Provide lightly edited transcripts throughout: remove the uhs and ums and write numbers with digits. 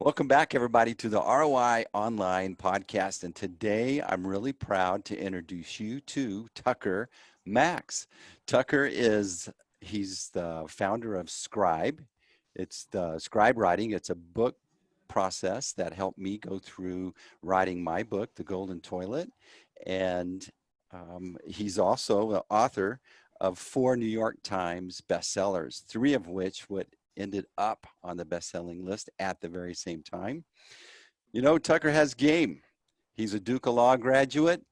Welcome back, everybody, to the ROI Online Podcast. And today I'm really proud to introduce you to Tucker Max. He's the founder of Scribe. It's the Scribe writing. It's a book process that helped me go through writing my book, The Golden Toilet. And he's also the author of 4 New York Times bestsellers, 3 of which ended up on the best-selling list at the very same time. You know, Tucker has game. He's a Duke of Law graduate.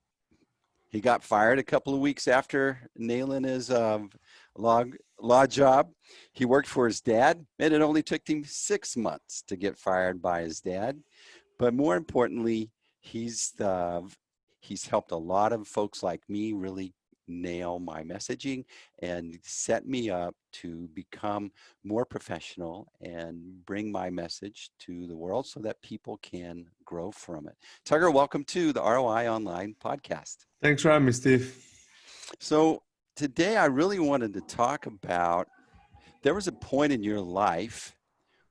He got fired a couple of weeks after nailing his law job. He worked for his dad, and it only took him 6 months to get fired by his dad. But more importantly, he's helped a lot of folks like me really nail my messaging and set me up to become more professional and bring my message to the world so that people can grow from it. Tucker, welcome to the ROI Online Podcast. Thanks for having me, Steve. So today I really wanted to talk about, there was a point in your life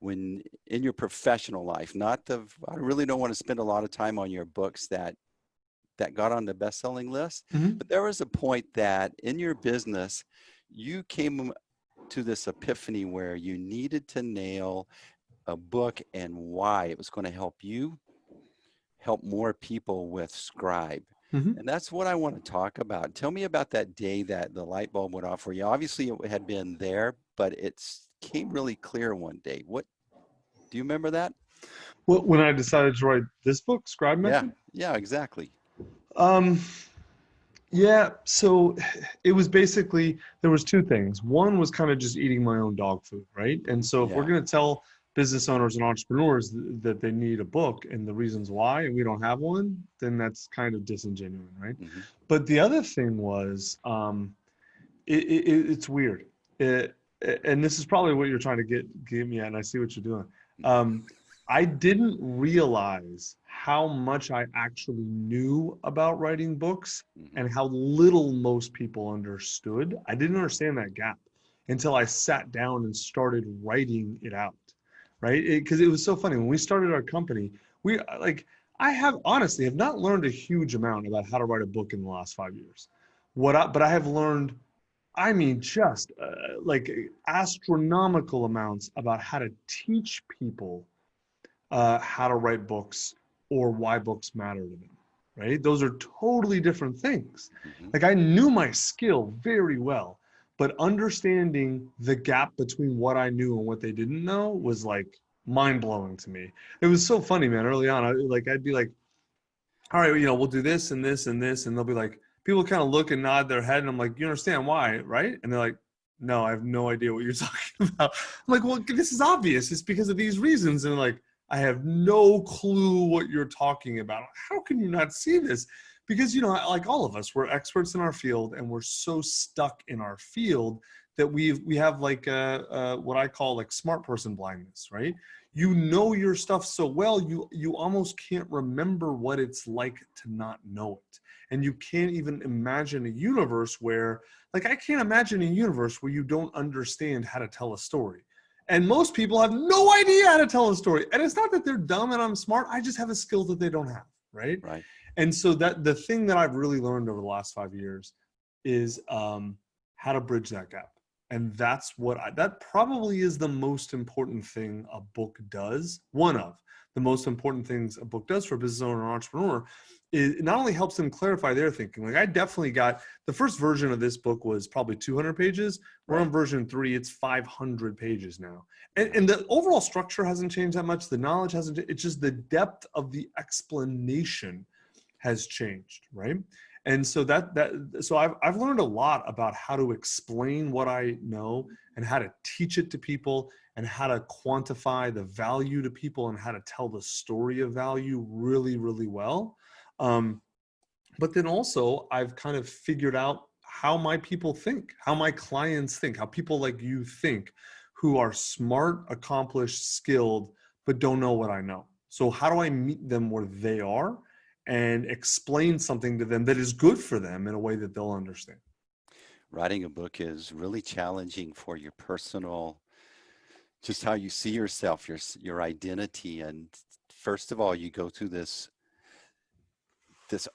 in your professional life, I really don't want to spend a lot of time on your books that got on the best-selling list. Mm-hmm. But there was a point that in your business, you came to this epiphany where you needed to nail a book and why it was going to help more people with Scribe. Mm-hmm. And that's what I want to talk about. Tell me about that day that the light bulb went off for you. Obviously, it had been there, but it came really clear one day. Do you remember that? Well, when I decided to write this book, Scribe Method? Yeah, exactly. Yeah, so it was basically, there was 2 things. One was kind of just eating my own dog food, right? And so if we're going to tell business owners and entrepreneurs that they need a book and the reasons why, and we don't have one, then that's kind of disingenuous, right? Mm-hmm. But the other thing was, it's weird. And this is probably what you're trying to get me at, and I see what you're doing. I didn't realize how much I actually knew about writing books and how little most people understood. I didn't understand that gap until I sat down and started writing it out, right? Because it was so funny. When we started our company, I have not learned a huge amount about how to write a book in the last 5 years. But I have learned, just astronomical amounts about how to teach people how to write books or why books matter to them, right? Those are totally different things. Mm-hmm. I knew my skill very well, but understanding the gap between what I knew and what they didn't know was mind-blowing to me. It was so funny, man. Early on, I'd be like, all right, we'll do this and this and this. And they'll be like, people kind of look and nod their head. And I'm like, you understand why, right? And they're like, no, I have no idea what you're talking about. I'm like, well, this is obvious. It's because of these reasons. And like, I have no clue what you're talking about. How can you not see this? Because, like all of us, we're experts in our field and we're so stuck in our field that we have what I call smart person blindness, right? You know your stuff so well, you almost can't remember what it's like to not know it. And you can't even imagine a universe where, I can't imagine a universe where you don't understand how to tell a story. And most people have no idea how to tell a story. And it's not that they're dumb and I'm smart. I just have a skill that they don't have, right? Right. And so that the thing that I've really learned over the last 5 years is how to bridge that gap. And that's that probably is the most important thing a book does. One of the most important things a book does for a business owner or entrepreneur is it not only helps them clarify their thinking. I definitely got the first version of this book was probably 200 pages. We're on version 3. It's 500 pages now. And the overall structure hasn't changed that much. The knowledge hasn't changed. It's just the depth of the explanation has changed, right? And so so I've learned a lot about how to explain what I know and how to teach it to people and how to quantify the value to people and how to tell the story of value really, really well. But then also I've kind of figured out how my people think, how my clients think, how people like you think, who are smart, accomplished, skilled, but don't know what I know. So how do I meet them where they are and explain something to them that is good for them in a way that they'll understand? Writing a book is really challenging for your personal just how you see yourself, your identity. And first of all, you go through this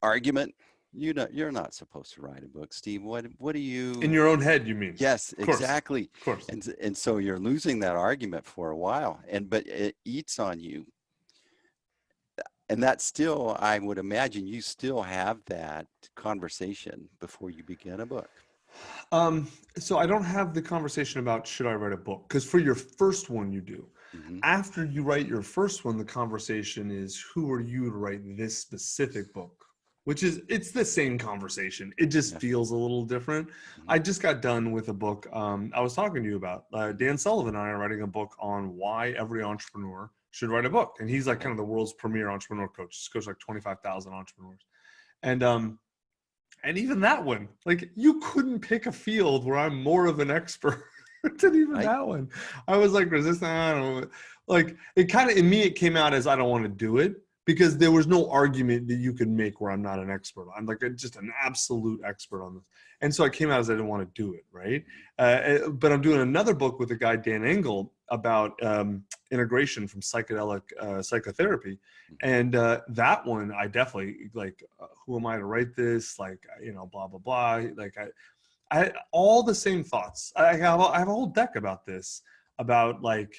argument. You're not supposed to write a book, Steve. What do In you? your own head, you mean? Yes, Of course, exactly. of course. And so you're losing that argument for a while, but it eats on you. And that's still, I would imagine you still have that conversation before you begin a book. So I don't have the conversation about should I write a book, because for your first one you do. Mm-hmm. After you write your first one, the conversation is who are you to write this specific book, which is, it's the same conversation. It just feels a little different. Mm-hmm. I just got done with a book I was talking to you about. Dan Sullivan and I are writing a book on why every entrepreneur should write a book. And he's like kind of the world's premier entrepreneur coach. He's coached like 25,000 entrepreneurs. And even that one, like, you couldn't pick a field where I'm more of an expert than even that one. I was like resistant. I don't know. Like, it kind of, in me, it came out as I don't want to do it, because there was no argument that you could make where I'm not an expert. I'm like just an absolute expert on this. And so I came out as I didn't want to do it, right? But I'm doing another book with a guy, Dan Engel, about integration from psychedelic psychotherapy. And that one, I definitely, like, who am I to write this? Like, you know, blah, blah, blah. Like, I all the same thoughts. I have a whole deck about this, about like,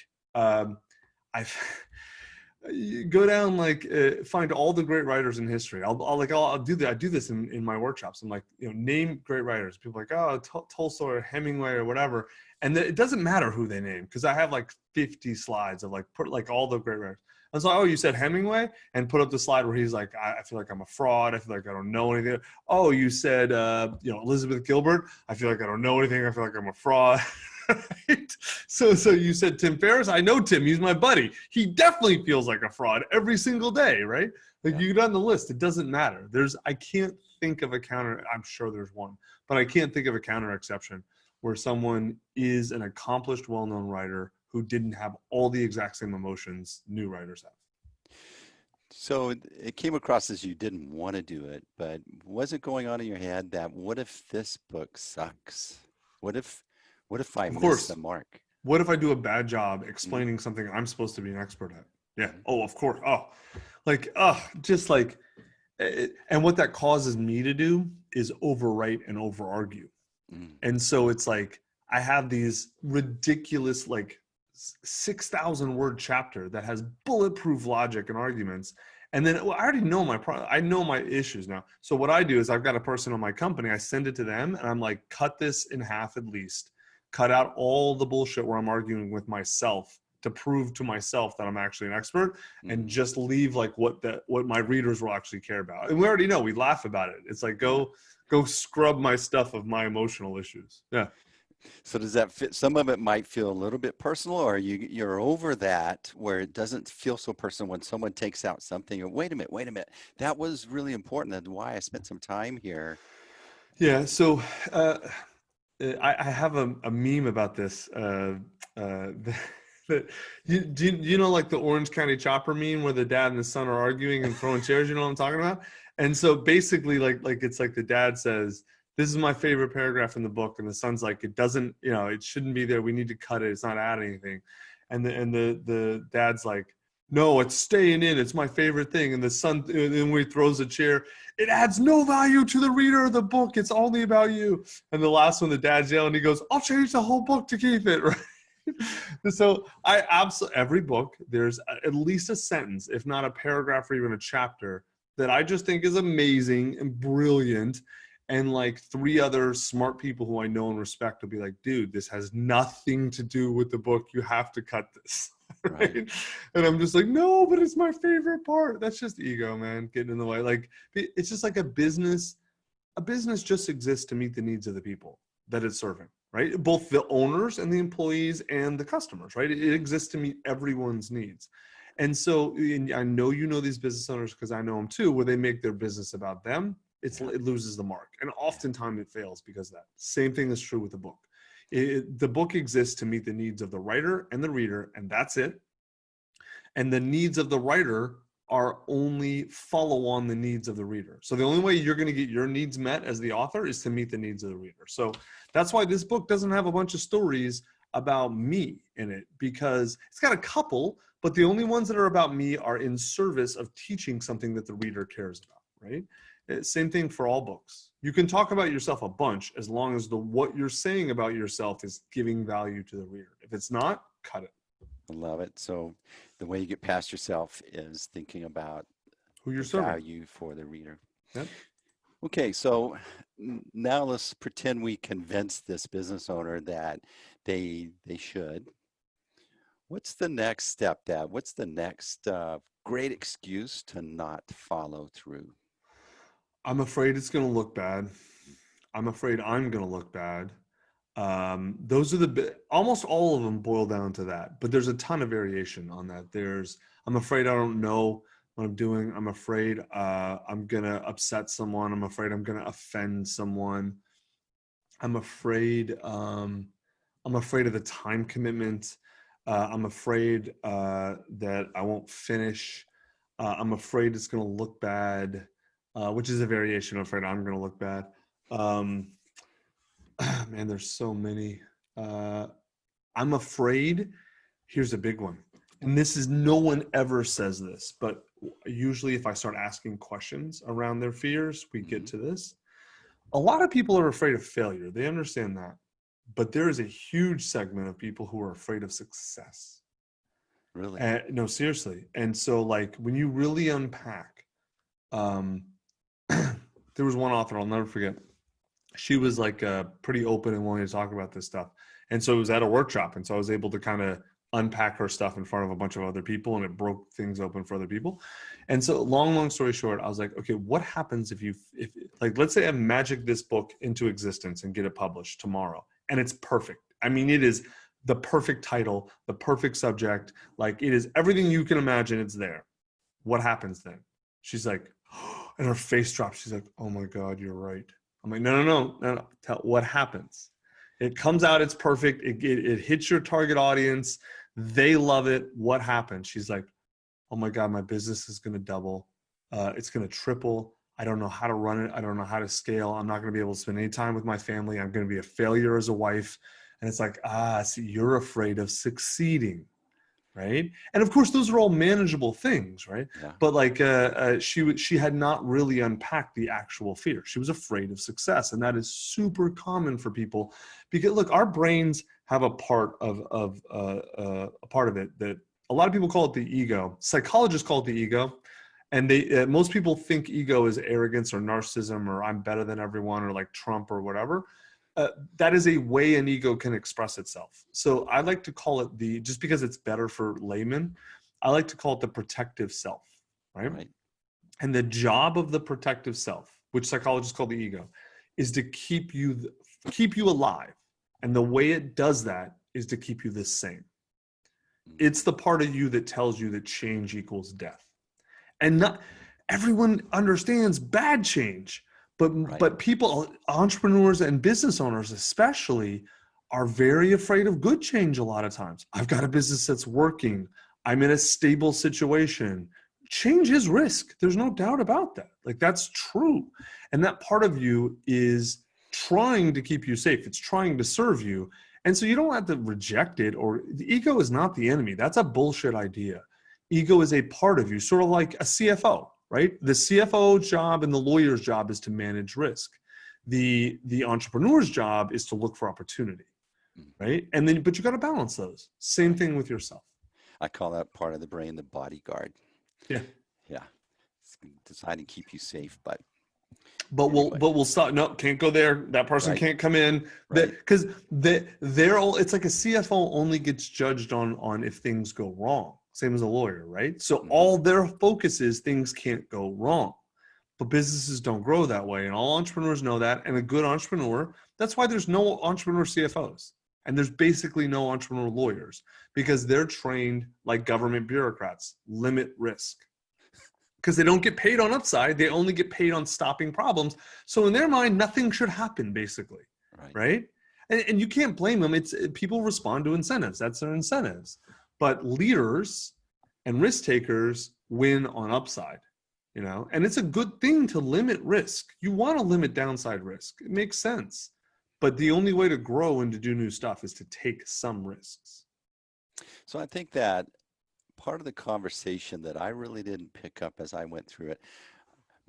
you go down, like, find all the great writers in history. I'll do that. I do this in my workshops. I'm like, you know, name great writers. People are like, oh, Tolstoy or Hemingway or whatever. And it doesn't matter who they name, because I have like 50 slides of like, put like all the great writers. And so, oh, you said Hemingway, and put up the slide where he's like, I feel like I'm a fraud. I feel like I don't know anything. Oh, you said, you know, Elizabeth Gilbert. I feel like I don't know anything. I feel like I'm a fraud. Right? So you said Tim Ferriss. I know Tim. He's my buddy. He definitely feels like a fraud every single day, right? Like, you go down the list. It doesn't matter. I can't think of a counter. I'm sure there's one, but I can't think of a counter exception where someone is an accomplished, well-known writer who didn't have all the exact same emotions new writers have. So it came across as you didn't want to do it, but was it going on in your head that what if this book sucks? What if I miss the mark? What if I do a bad job explaining something I'm supposed to be an expert at? Yeah. Oh, of course. Oh, like, just like, and what that causes me to do is overwrite and over argue. And so it's like, I have these ridiculous, like, 6,000 word chapter that has bulletproof logic and arguments. And then, well, I already know I know my issues now. So what I do is, I've got a person on my company, I send it to them, and I'm like, cut this in half at least. Cut out all the bullshit where I'm arguing with myself to prove to myself that I'm actually an expert, and just leave like what my readers will actually care about. And we already know, we laugh about it. It's like, go scrub my stuff of my emotional issues. Yeah. So does that fit? Some of it might feel a little bit personal, or you're over that where it doesn't feel so personal when someone takes out something, or wait a minute, that was really important. That's why I spent some time here. Yeah. So, I have a meme about this. Do you know, like the Orange County Chopper meme where the dad and the son are arguing and throwing chairs? You know what I'm talking about? And so basically, like it's like the dad says, "This is my favorite paragraph in the book," and the son's like, "It doesn't, you know, it shouldn't be there. We need to cut it. It's not adding anything." And the dad's like, "No, it's staying in. It's my favorite thing." And the son, then when he throws a chair, "It adds no value to the reader of the book. It's only about you." And the last one, the dad's yelling, he goes, "I'll change the whole book to keep it." Right? So every book, there's at least a sentence, if not a paragraph or even a chapter, that I just think is amazing and brilliant. And like 3 other smart people who I know and respect will be like, "Dude, this has nothing to do with the book. You have to cut this." Right? And I'm just like, "No, but it's my favorite part." That's just ego, man, getting in the way. Like, it's just like a business just exists to meet the needs of the people that it's serving, right? Both the owners and the employees and the customers, right? It exists to meet everyone's needs. And so, and I know you know these business owners, because I know them too, where they make their business about them, it loses the mark. And oftentimes it fails because of that. Same thing is true with the book. The book exists to meet the needs of the writer and the reader, and that's it. And the needs of the writer are only follow on the needs of the reader. So the only way you're going to get your needs met as the author is to meet the needs of the reader. So that's why this book doesn't have a bunch of stories about me in it, because it's got a couple, but the only ones that are about me are in service of teaching something that the reader cares about, right? Same thing for all books. You can talk about yourself a bunch as long as what you're saying about yourself is giving value to the reader. If it's not, cut it. I love it. So the way you get past yourself is thinking about Who you're the serving. value for the reader. Yep. Okay, so now let's pretend we convince this business owner that they should. What's the next step, Dad? What's the next great excuse to not follow through? I'm afraid it's going to look bad. I'm afraid I'm going to look bad. Those are almost all of them boil down to that, but there's a ton of variation on that. I'm afraid I don't know what I'm doing. I'm afraid I'm going to upset someone. I'm afraid I'm going to offend someone. I'm afraid of the time commitment. I'm afraid that I won't finish. I'm afraid it's going to look bad, which is a variation. I'm afraid I'm going to look bad. Man, there's so many. I'm afraid. Here's a big one. And this is, no one ever says this, but usually if I start asking questions around their fears, we get to this. A lot of people are afraid of failure. They understand that. But there is a huge segment of people who are afraid of success. Really? No, seriously. And so like when you really unpack, there was one author I'll never forget. She was like pretty open and willing to talk about this stuff. And so it was at a workshop. And so I was able to kind of unpack her stuff in front of a bunch of other people, and it broke things open for other people. And so long story short, I was like, okay, what happens if like, let's say I magic this book into existence and get it published tomorrow, and it's perfect. I mean, it is the perfect title, the perfect subject. Like, it is everything you can imagine. It's there. What happens then? She's like, and her face drops. She's like, oh my God, you're right. I'm like, no. Tell what happens. It comes out, it's perfect. It hits your target audience. They love it. What happens? She's like, oh my God, my business is going to double. It's going to triple. I don't know how to run it. I don't know how to scale. I'm not going to be able to spend any time with my family. I'm going to be a failure as a wife. And it's like, see, you're afraid of succeeding. Right. And of course, those are all manageable things. Right. Yeah. But like she had not really unpacked the actual fear. She was afraid of success. And that is super common for people, because look, our brains have a part of it that a lot of people call it the ego. Psychologists call it the ego. And most people think ego is arrogance or narcissism, or I'm better than everyone, or like Trump or whatever. That is a way an ego can express itself. So I like to call it just because it's better for laymen, I like to call it the protective self, right? And the job of the protective self, which psychologists call the ego, is to keep you alive. And the way it does that is to keep you the same. It's the part of you that tells you that change equals death. And not everyone understands bad change. But people, entrepreneurs and business owners especially, are very afraid of good change a lot of times. I've got a business that's working. I'm in a stable situation. Change is risk. There's no doubt about that. Like, that's true. And that part of you is trying to keep you safe. It's trying to serve you. And so you don't have to reject it, or the ego is not the enemy. That's a bullshit idea. Ego is a part of you, sort of like a CFO. Right? The CFO job and the lawyer's job is to manage risk. The entrepreneur's job is to look for opportunity, right? And then, but you got to balance those. Same thing with yourself. I call that part of the brain the bodyguard. Yeah. It's designed to keep you safe, but we'll stop. No, can't go there. That person can't come in. Because they're all. It's like a CFO only gets judged on if things go wrong. Same as a lawyer, right? So all their focus is things can't go wrong. But businesses don't grow that way. And all entrepreneurs know that. And a good entrepreneur, that's why there's no entrepreneur CFOs. And there's basically no entrepreneur lawyers, because they're trained like government bureaucrats, limit risk. Because they don't get paid on upside. They only get paid on stopping problems. So in their mind, nothing should happen, basically. Right? And you can't blame them. People respond to incentives. That's their incentives. But leaders and risk takers win on upside, and it's a good thing to limit risk. You want to limit downside risk. It makes sense. But the only way to grow and to do new stuff is to take some risks. So I think that part of the conversation that I really didn't pick up as I went through it,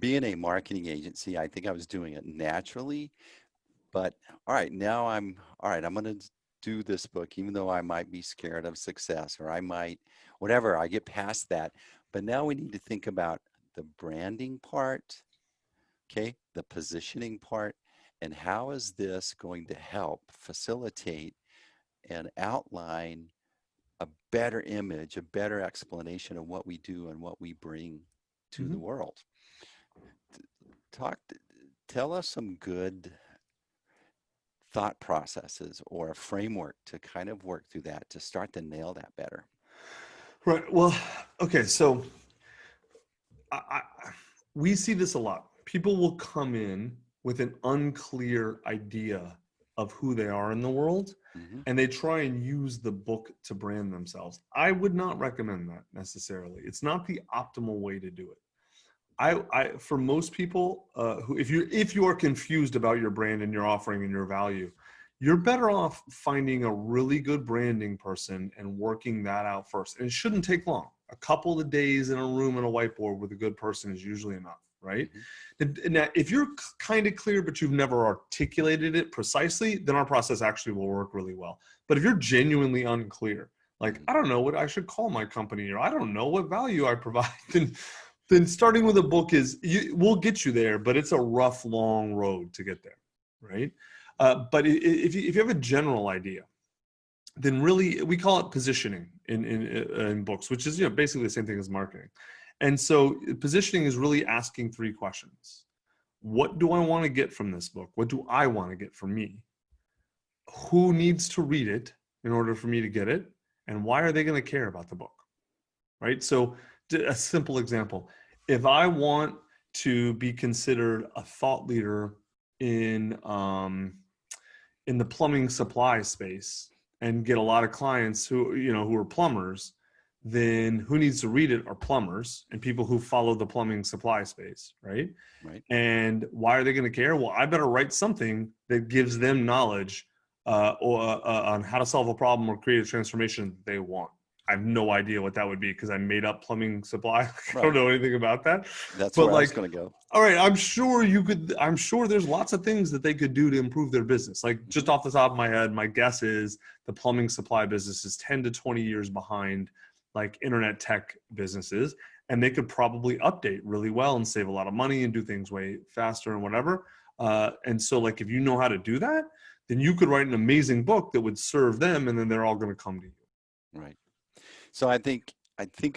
being a marketing agency, I think I was doing it naturally. But all right, I'm going to do this book, even though I might be scared of success or I might, whatever, I get past that. But now we need to think about the branding part, okay, the positioning part, and how is this going to help facilitate and outline a better image, a better explanation of what we do and what we bring to the world. Talk, tell us some good thought processes or a framework to kind of work through that to start to nail that better. Right. Well, okay. So we see this a lot. People will come in with an unclear idea of who they are in the world, and they try and use the book to brand themselves. I would not recommend that necessarily. It's not the optimal way to do it. I for most people, who if you are confused about your brand and your offering and your value, you're better off finding a really good branding person and working that out first. And it shouldn't take long. A couple of days in a room and a whiteboard with a good person is usually enough, right? Now, if you're kind of clear, but you've never articulated it precisely, then our process actually will work really well. But if you're genuinely unclear, like, I don't know what I should call my company, or I don't know what value I provide, then starting with a book will get you there, but it's a rough, long road to get there, right? But if you have a general idea, then really we call it positioning in books, which is basically the same thing as marketing. And so positioning is really asking three questions. What do I want to get from this book? What do I want to get from me? Who needs to read it in order for me to get it? And why are they going to care about the book? Right? So a simple example. If I want to be considered a thought leader in the plumbing supply space and get a lot of clients who are plumbers, then who needs to read it are plumbers and people who follow the plumbing supply space, right? Right. And why are they going to care? Well, I better write something that gives them knowledge on how to solve a problem or create a transformation that they want. I have no idea what that would be because I made up plumbing supply. I don't know anything about that. That's where I was going to go. All right, I'm sure there's lots of things that they could do to improve their business. Like just off the top of my head, my guess is the plumbing supply business is 10 to 20 years behind like internet tech businesses, and they could probably update really well and save a lot of money and do things way faster and whatever. And so like if you know how to do that, then you could write an amazing book that would serve them, and then they're all going to come to you. Right. So I think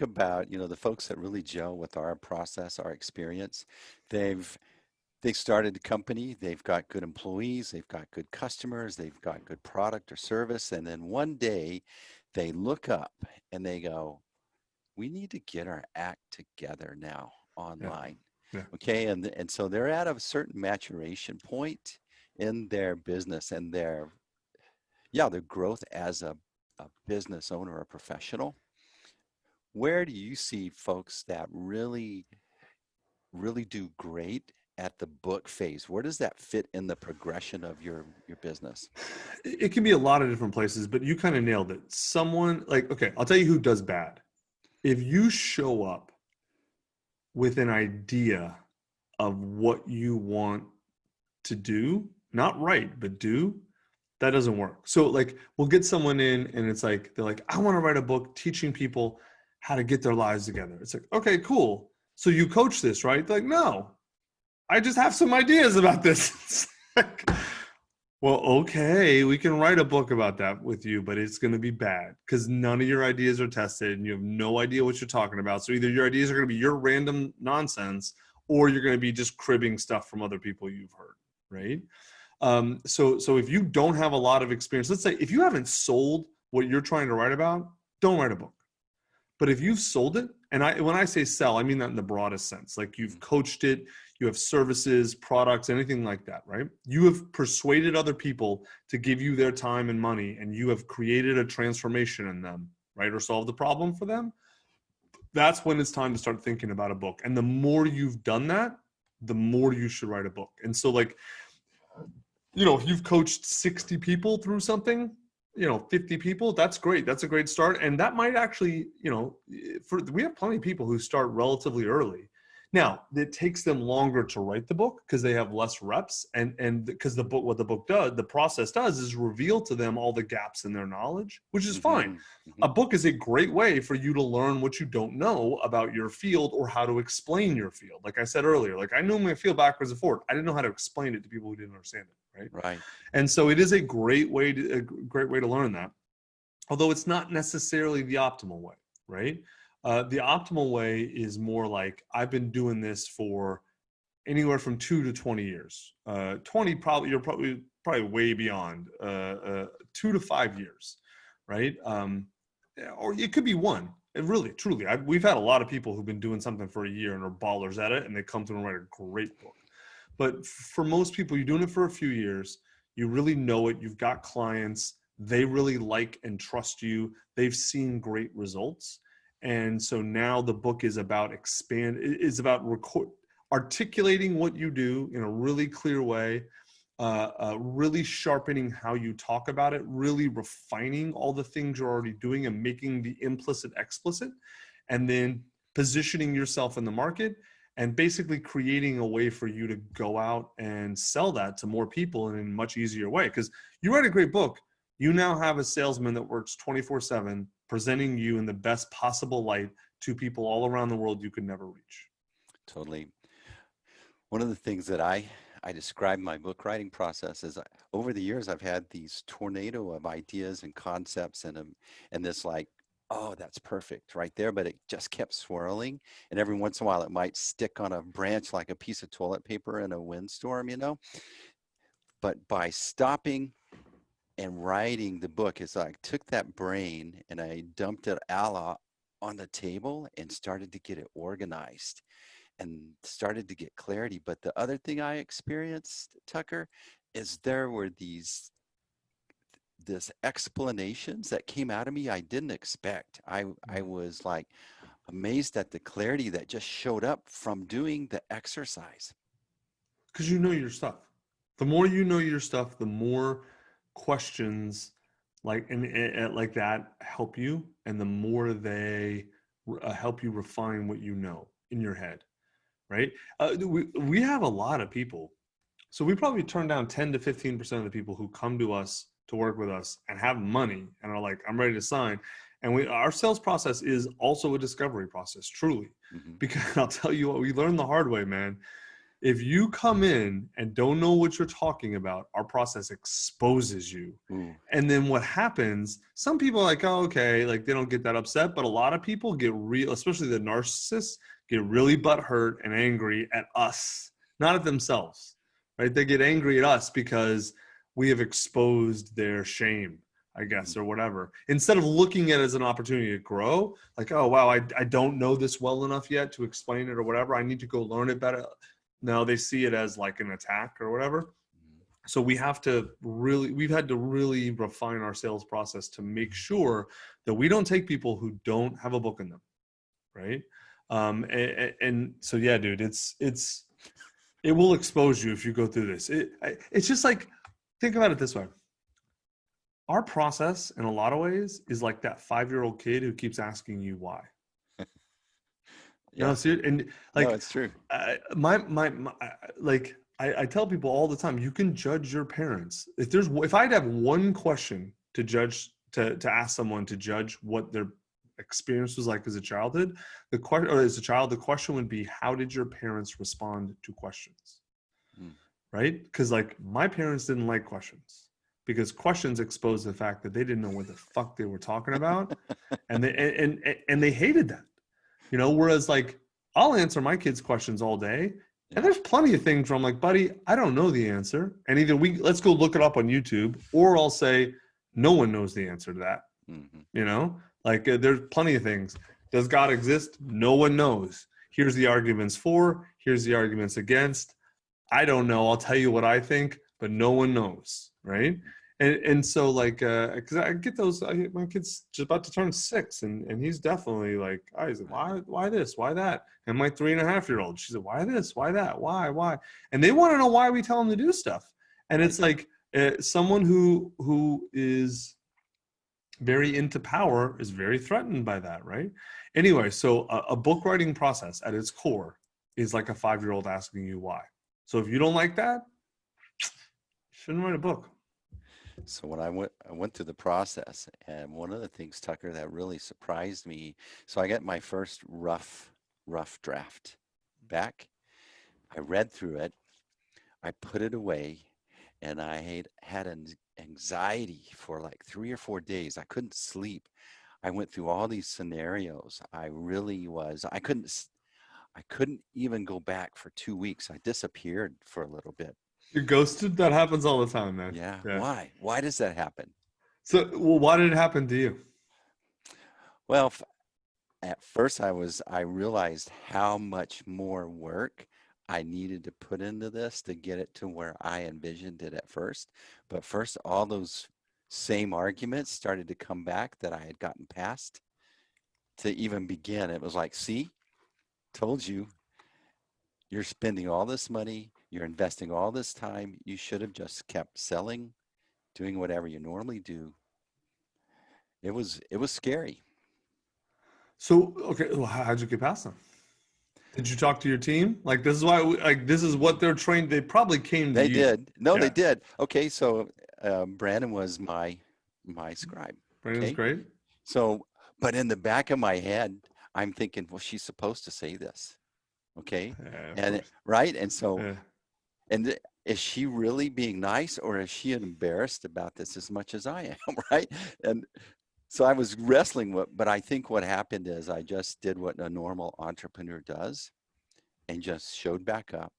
about, the folks that really gel with our process, our experience. They started a company, they've got good employees, they've got good customers, they've got good product or service. And then one day they look up and they go, we need to get our act together now online. Yeah. Okay. And so they're at a certain maturation point in their business and their growth as a business owner or professional. Where do you see folks that really, really do great at the book phase? Where does that fit in the progression of your business? It can be a lot of different places, but you kind of nailed it. Someone okay, I'll tell you who does bad. If you show up with an idea of what you want to do, not write, but do, that doesn't work. So like we'll get someone in and it's like, they're like, I want to write a book teaching people how to get their lives together. It's like, okay, cool. So you coach this, right? They're like, no, I just have some ideas about this. It's like, well, okay, we can write a book about that with you, but it's going to be bad because none of your ideas are tested and you have no idea what you're talking about. So either your ideas are going to be your random nonsense or you're going to be just cribbing stuff from other people you've heard, right? So if you don't have a lot of experience, let's say if you haven't sold what you're trying to write about, don't write a book. But if you've sold it, and when I say sell, I mean that in the broadest sense, like you've coached it, you have services, products, anything like that, right? You have persuaded other people to give you their time and money, and you have created a transformation in them, right? Or solved the problem for them. That's when it's time to start thinking about a book. And the more you've done that, the more you should write a book. And so like, if you've coached 60 people through something, 50 people, that's great. That's a great start. And that might actually, we have plenty of people who start relatively early. Now, it takes them longer to write the book because they have less reps. And because what the book does, the process does is reveal to them all the gaps in their knowledge, which is fine. A book is a great way for you to learn what you don't know about your field or how to explain your field. Like I said earlier, like I knew my field backwards and forward. I didn't know how to explain it to people who didn't understand it. Right. Right. And so it is a great way to learn that. Although it's not necessarily the optimal way. Right. The optimal way is more like I've been doing this for anywhere from 2 to 20 years. 20 probably, you're probably way beyond 2 to 5 years, right? Or it could be one. And really, truly, we've had a lot of people who've been doing something for a year and are ballers at it, and they come through and write a great book. But for most people, you're doing it for a few years. You really know it. You've got clients. They really like and trust you. They've seen great results. And so now the book is about articulating what you do in a really clear way, really sharpening how you talk about it, really refining all the things you're already doing and making the implicit explicit, and then positioning yourself in the market and basically creating a way for you to go out and sell that to more people in a much easier way. Because you write a great book, you now have a salesman that works 24/7, presenting you in the best possible light to people all around the world you could never reach. Totally. One of the things that I describe my book writing process is over the years, I've had these tornado of ideas and concepts and this like, oh, that's perfect right there. But it just kept swirling. And every once in a while, it might stick on a branch like a piece of toilet paper in a windstorm, But by stopping and writing the book, it's like I took that brain and I dumped it out on the table and started to get it organized and started to get clarity. But the other thing I experienced, Tucker, is there were this explanations that came out of me I didn't expect. I was like amazed at the clarity that just showed up from doing the exercise. Because you know your stuff. The more you know your stuff, the more questions like that help you, and the more they help you refine what you know in your head, right? We have a lot of people, so we probably turn down 10 to 15% of the people who come to us to work with us and have money and are like, I'm ready to sign. And our sales process is also a discovery process, truly. Because I'll tell you what, we learned the hard way, man. If you come in and don't know what you're talking about, our process exposes you. And then what happens, some people are like, oh, okay, like they don't get that upset, but a lot of people get especially the narcissists, get really butthurt and angry at us, not at themselves, right? They get angry at us because we have exposed their shame, I guess, or whatever. Instead of looking at it as an opportunity to grow, like, oh, wow, I don't know this well enough yet to explain it or whatever. I need to go learn it better. No, they see it as like an attack or whatever. So we've had to really refine our sales process to make sure that we don't take people who don't have a book in them, right? And so, yeah, dude, it will expose you if you go through this. It's just like, think about it this way. Our process in a lot of ways is like that 5-year-old kid who keeps asking you why. Yeah. And like, no, it's true. I tell people all the time, you can judge your parents. If I'd have one question to judge, to ask someone to judge what their experience was like as a childhood, the question would be, how did your parents respond to questions? Right? Because like my parents didn't like questions, because questions expose the fact that they didn't know what the fuck they were talking about. and they hated that. Whereas like I'll answer my kids' questions all day, and there's plenty of things where I'm like, buddy, I don't know the answer. And either let's go look it up on YouTube, or I'll say, no one knows the answer to that. There's plenty of things. Does God exist? No one knows. Here's the arguments for, here's the arguments against. I don't know. I'll tell you what I think, but no one knows. Right. And so like, cause I get those, my kid's just about to turn 6 and he's definitely like, he's like, why this, why that? And my 3.5-year-old, she's like, why this, why that? Why? And they want to know why we tell them to do stuff. And it's like someone who is very into power is very threatened by that, right? Anyway, so a book writing process at its core is like a 5-year-old asking you why. So if you don't like that, you shouldn't write a book. So when I went through the process, and one of the things, Tucker, that really surprised me, so I got my first rough draft back. I read through it, I put it away, and I had an anxiety for like 3 or 4 days. I couldn't sleep. I went through all these scenarios. I couldn't even go back for 2 weeks. I disappeared for a little bit. You're ghosted? That happens all the time, man. Yeah. Why? Why does that happen? So, well, why did it happen to you? Well, at first I realized how much more work I needed to put into this to get it to where I envisioned it at first. But first, all those same arguments started to come back that I had gotten past to even begin. It was like, see, told you, you're spending all this money, you're investing all this time. You should have just kept selling, doing whatever you normally do. It was scary. So, okay, well, how'd you get past them? Did you talk to your team? Like, this is why, this is what they're trained. They probably came to you. They did. No, Yeah. they did. Okay, so Brandon was my scribe. Brandon's Okay? great. So, but in the back of my head, I'm thinking, well, she's supposed to say this. Okay. Yeah, And right. And so, yeah. and is she really being nice, or is she embarrassed about this as much as I am? Right. And so I was wrestling with, but I think what happened is I just did what a normal entrepreneur does and just showed back up,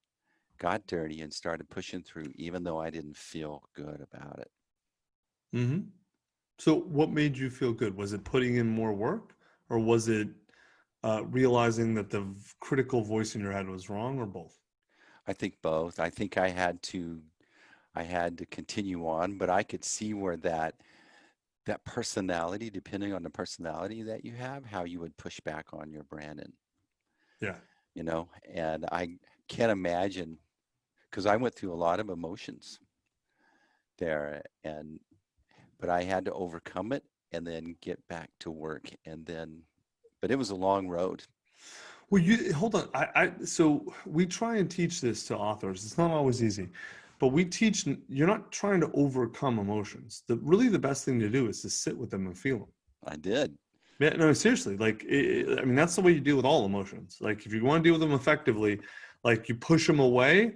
got dirty, and started pushing through, even though I didn't feel good about it. Mm-hmm. So what made you feel good? Was it putting in more work, or was it realizing that the critical voice in your head was wrong, or both? I think both. I think I had to continue on, but I could see where that personality, depending on the personality that you have, how you would push back on your Brandon. Yeah. You know, and I can't imagine, because I went through a lot of emotions there, but I had to overcome it and then get back to work, but it was a long road. Well, you hold on. So we try and teach this to authors. It's not always easy, but we teach, you're not trying to overcome emotions. Really the best thing to do is to sit with them and feel them. I did. Yeah, no, seriously. Like, I mean, that's the way you deal with all emotions. Like, if you want to deal with them effectively, like you push them away,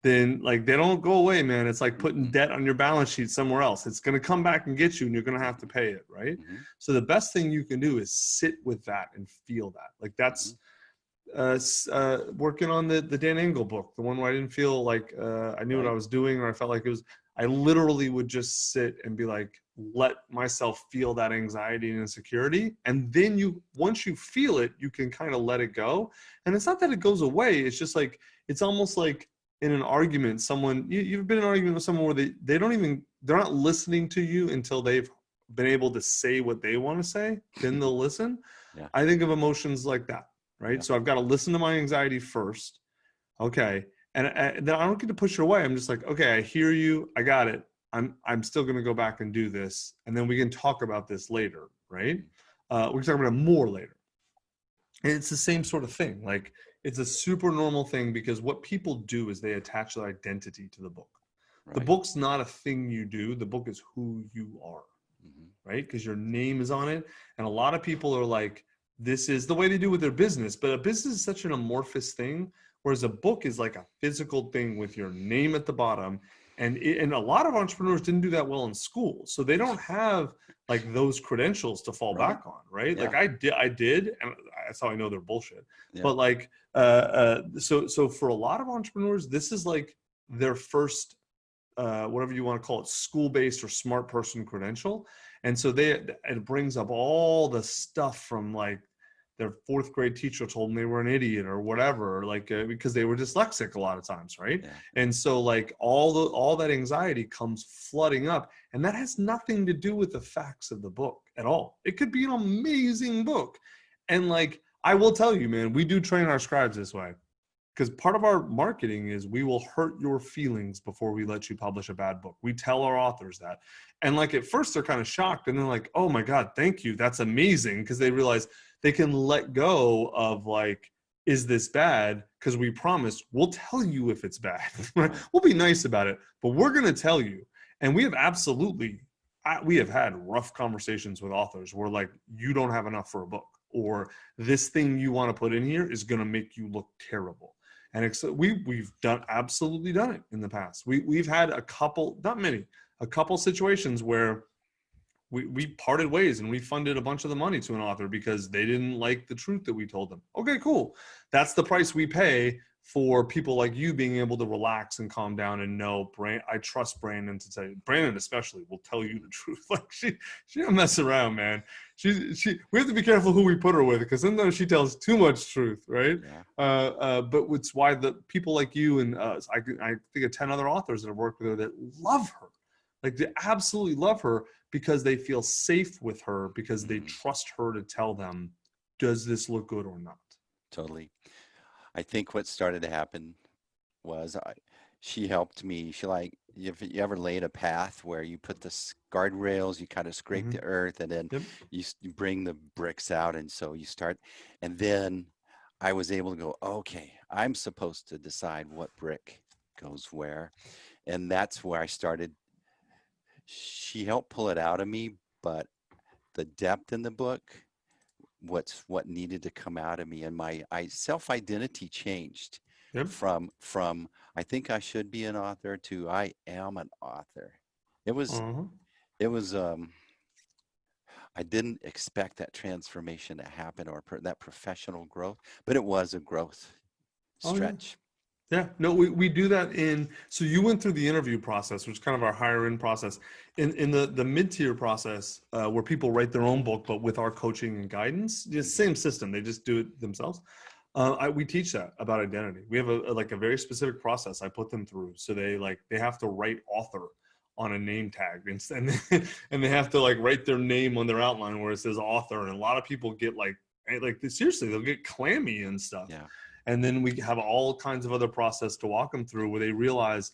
then like they don't go away, man. It's like putting debt on your balance sheet somewhere else. It's going to come back and get you, and you're going to have to pay it, right? Mm-hmm. So the best thing you can do is sit with that and feel that. Like that's working on the Dan Engel book, the one where I didn't feel like I knew what I was doing, or I felt like it was. I literally would just sit and be like, let myself feel that anxiety and insecurity. And then once you feel it, you can kind of let it go. And it's not that it goes away. It's just like, it's almost like in an argument, you've been in an argument with someone where they're not listening to you until they've been able to say what they want to say, then they'll listen. Yeah. I think of emotions like that, right? Yeah. So I've got to listen to my anxiety first. Okay. And then I don't get to push it away. I'm just like, okay, I hear you. I got it. I'm still going to go back and do this. And then we can talk about this later, right? We can talk about it more later. And it's the same sort of thing. Like, it's a super normal thing, because what people do is they attach their identity to the book. Right. The book's not a thing you do. The book is who you are, right? Because your name is on it. And a lot of people are like, this is the way they do with their business. But a business is such an amorphous thing, whereas a book is like a physical thing with your name at the bottom. And a lot of entrepreneurs didn't do that well in school. So they don't have like those credentials to fall back on, right? Yeah. Like I did, and that's how I know they're bullshit. Yeah. But like, so for a lot of entrepreneurs, this is like their first, whatever you want to call it, school-based or smart person credential. And so it brings up all the stuff from like their fourth grade teacher told them they were an idiot or whatever, or like because they were dyslexic a lot of times, right? Yeah. And so like all that anxiety comes flooding up, and that has nothing to do with the facts of the book at all. It could be an amazing book, and like I will tell you, man, we do train our scribes this way. because part of our marketing is we will hurt your feelings before we let you publish a bad book. We tell our authors that. And like at first they're kind of shocked and they're like, oh my God, thank you. That's amazing. Because they realize they can let go of like, is this bad? Because we promise we'll tell you if it's bad. We'll be nice about it, but we're going to tell you. And we have we have had rough conversations with authors where like, you don't have enough for a book, or this thing you want to put in here is going to make you look terrible. And we've absolutely done it in the past. We've had a couple, not many, a couple situations where we parted ways and we funded a bunch of the money to an author because they didn't like the truth that we told them. Okay, cool. That's the price we pay for people like you being able to relax and calm down and know, I trust Brandon to tell you. Brandon especially will tell you the truth. Like she don't mess around, man. We have to be careful who we put her with, because sometimes she tells too much truth, right? Yeah. But it's why the people like you and I think of 10 other authors that have worked with her that love her. Like they absolutely love her because they feel safe with her, because they trust her to tell them, does this look good or not? Totally. I think what started to happen was she helped me. If you ever laid a path where you put the guardrails, you kind of scrape the earth, and then you bring the bricks out. And so you start, and then I was able to go, okay, I'm supposed to decide what brick goes where. And that's where I started. She helped pull it out of me, but the depth in the book, what needed to come out of me, and my self-identity changed from I think I should be an author to I am an author. It was I didn't expect that transformation to happen, or that professional growth, but it was a growth stretch. Yeah, no, we do that so you went through the interview process, which is kind of our higher end process. In the mid-tier process, where people write their own book, but with our coaching and guidance, the same system, they just do it themselves. We teach that about identity. We have a very specific process I put them through. So they have to write author on a name tag, and they have to write their name on their outline where it says author. And a lot of people get seriously, they'll get clammy and stuff. Yeah. And then we have all kinds of other process to walk them through where they realize,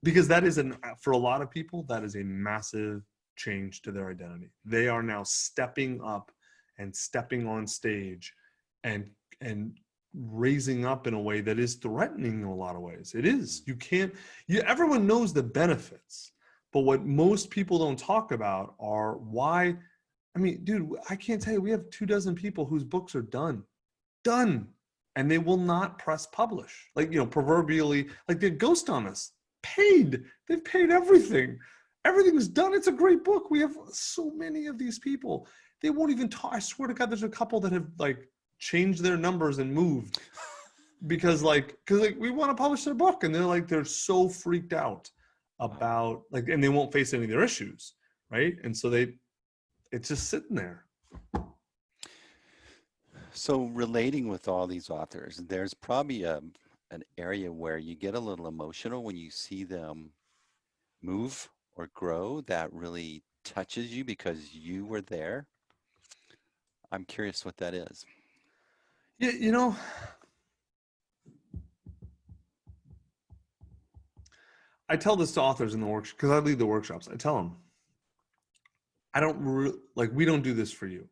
because that is for a lot of people, that is a massive change to their identity. They are now stepping up and stepping on stage and raising up in a way that is threatening in a lot of ways. It is. Everyone knows the benefits, but what most people don't talk about are why. I mean, dude, I can't tell you, we have 24 people whose books are done. And they will not press publish. Proverbially, they ghost on us. They've paid everything. Everything's done. It's a great book. We have so many of these people. They won't even talk. I swear to God, there's a couple that have changed their numbers and moved because we want to publish their book, and they're so freaked out about and they won't face any of their issues, right? And so it's just sitting there. So relating with all these authors, there's probably an area where you get a little emotional when you see them move or grow that really touches you because you were there. I'm curious what that is. Yeah, I tell this to authors in the workshop because I lead the workshops. I tell them, we don't do this for you.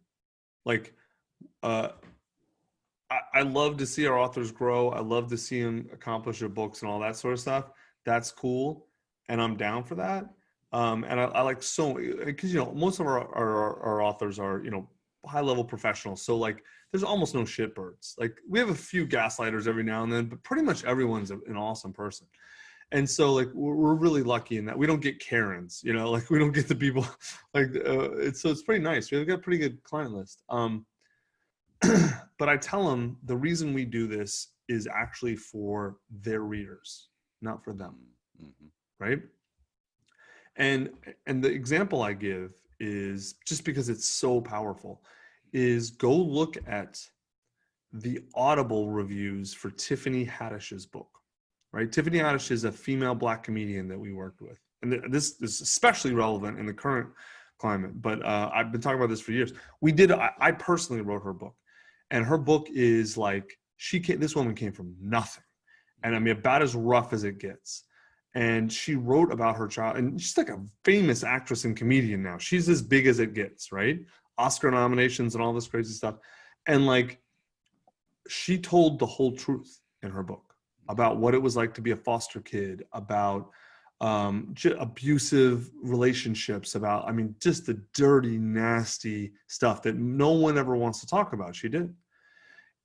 I love to see our authors grow. I love to see them accomplish their books and all that sort of stuff. That's cool. And I'm down for that. And I like because, most of our authors are, high level professionals. So there's almost no shitbirds. We have a few gaslighters every now and then, but pretty much everyone's an awesome person. And so we're really lucky in that we don't get Karens, we don't get the people so it's pretty nice. We've got a pretty good client list. But I tell them the reason we do this is actually for their readers, not for them. Mm-hmm. Right. And the example I give is, just because it's so powerful, is go look at the Audible reviews for Tiffany Haddish's book, right? Tiffany Haddish is a female Black comedian that we worked with. And this is especially relevant in the current climate, but I've been talking about this for years. I personally wrote her book, and her book is this woman came from nothing. and I mean, about as rough as it gets. And she wrote about her child, and she's like a famous actress and comedian now. She's as big as it gets, right? Oscar nominations and all this crazy stuff. And like, she told the whole truth in her book about what it was like to be a foster kid, about abusive relationships, about, I mean, just the dirty, nasty stuff that no one ever wants to talk about. She did.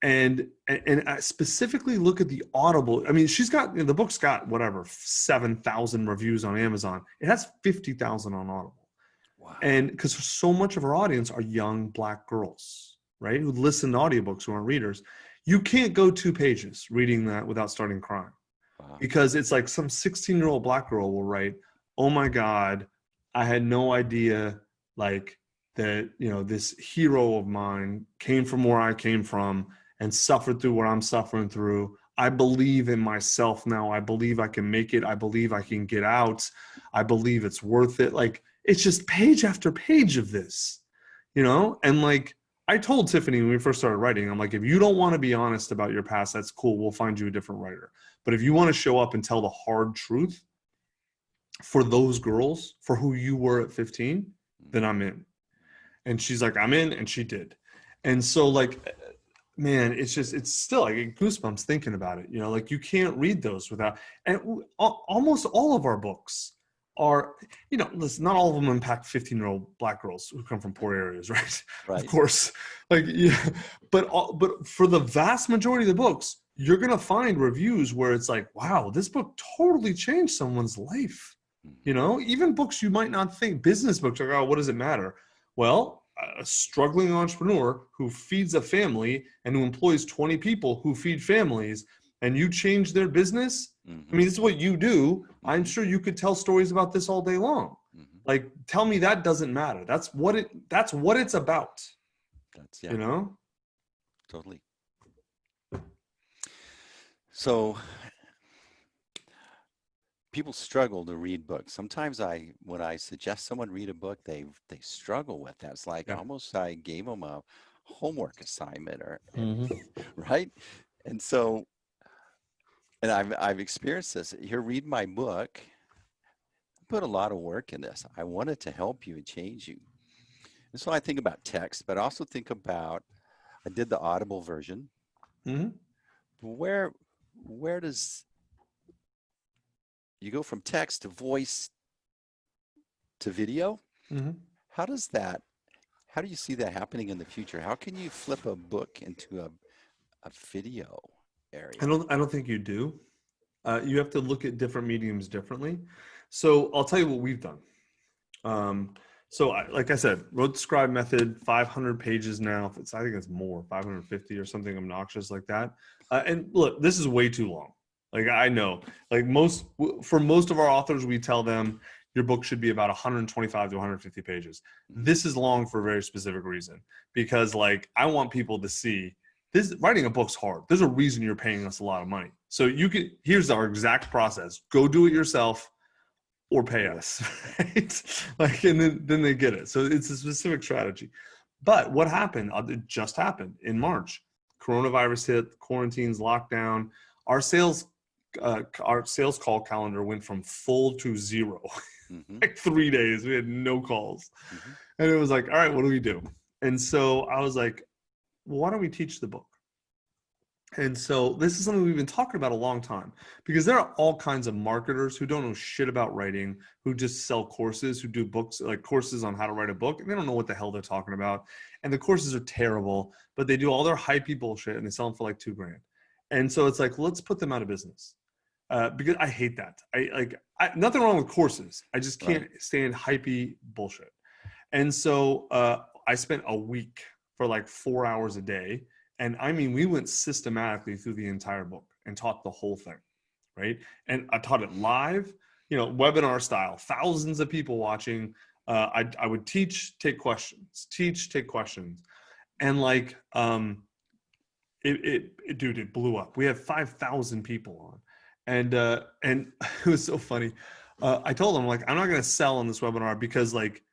And I specifically look at the Audible. I mean, she's got, the book's got whatever, 7,000 reviews on Amazon. It has 50,000 on Audible. Wow. And because so much of her audience are young Black girls, right? Who listen to audiobooks, who aren't readers. You can't go 2 pages reading that without starting crying. Wow. Because it's like some 16-year-old Black girl will write, oh my God, I had no idea like that, you know, this hero of mine came from where I came from and suffered through what I'm suffering through. I believe in myself now. I believe I can make it. I believe I can get out. I believe it's worth it. Like, it's just page after page of this, you know? And like, I told Tiffany when we first started writing, I'm like, if you don't want to be honest about your past, that's cool. We'll find you a different writer. But if you want to show up and tell the hard truth for those girls, for who you were at 15, then I'm in. And she's like, I'm in. And she did. And so like, man, it's still, I get goosebumps thinking about it. You know, like, you can't read those without, and almost all of our books are, you know, listen, not all of them impact 15-year-old Black girls who come from poor areas, right? Right. Of course. Like, yeah, but for the vast majority of the books, you're going to find reviews where it's like, wow, this book totally changed someone's life. You know, even books you might not think, business books, like, oh, what does it matter? Well, a struggling entrepreneur who feeds a family and who employs 20 people who feed families, and you change their business. I mean, this is what you do. I'm sure you could tell stories about this all day long. Like, tell me that doesn't matter. That's what it's about. That's, yeah. You know? Totally. So people struggle to read books. Sometimes when I suggest someone read a book, they struggle with that. It's like almost I gave them a homework assignment, or right. And so, and I've experienced this. Here, read my book. I put a lot of work in this. I wanted to help you and change you. And so I think about text, but I also think about, I did the Audible version. Where does you go from text to voice to video? How do you see that happening in the future? How can you flip a book into a video area? I don't think you do. You have to look at different mediums differently. So I'll tell you what we've done. So like I said, wrote the Scribe method, 500 pages now. I think it's more, 550 or something obnoxious like that. And look, this is way too long. Like, I know, like for most of our authors, we tell them your book should be about 125 to 150 pages. This is long for a very specific reason, because like, I want people to see this. Writing a book's hard. There's a reason you're paying us a lot of money. So here's our exact process. Go do it yourself or pay us, right? Like, and then they get it. So it's a specific strategy. But what happened? It just happened in March. Coronavirus hit, quarantines, lockdown. Our sales call calendar went from full to zero. Like 3 days. We had no calls. And it was like, all right, what do we do? And so I was like, well, why don't we teach the book? And so this is something we've been talking about a long time, because there are all kinds of marketers who don't know shit about writing, who just sell courses, who do books, like courses on how to write a book, and they don't know what the hell they're talking about. And the courses are terrible, but they do all their hypey bullshit and they sell them for like $2,000. And so it's like, let's put them out of business. Because I hate that. Nothing wrong with courses. I just can't stand hypey bullshit. And so I spent a week for like 4 hours a day. And I mean, we went systematically through the entire book and taught the whole thing, right? And I taught it live, you know, webinar style, thousands of people watching. I would teach, take questions, and like, it blew up. We had 5,000 people on, and it was so funny. I told them, like, I'm not going to sell on this webinar because like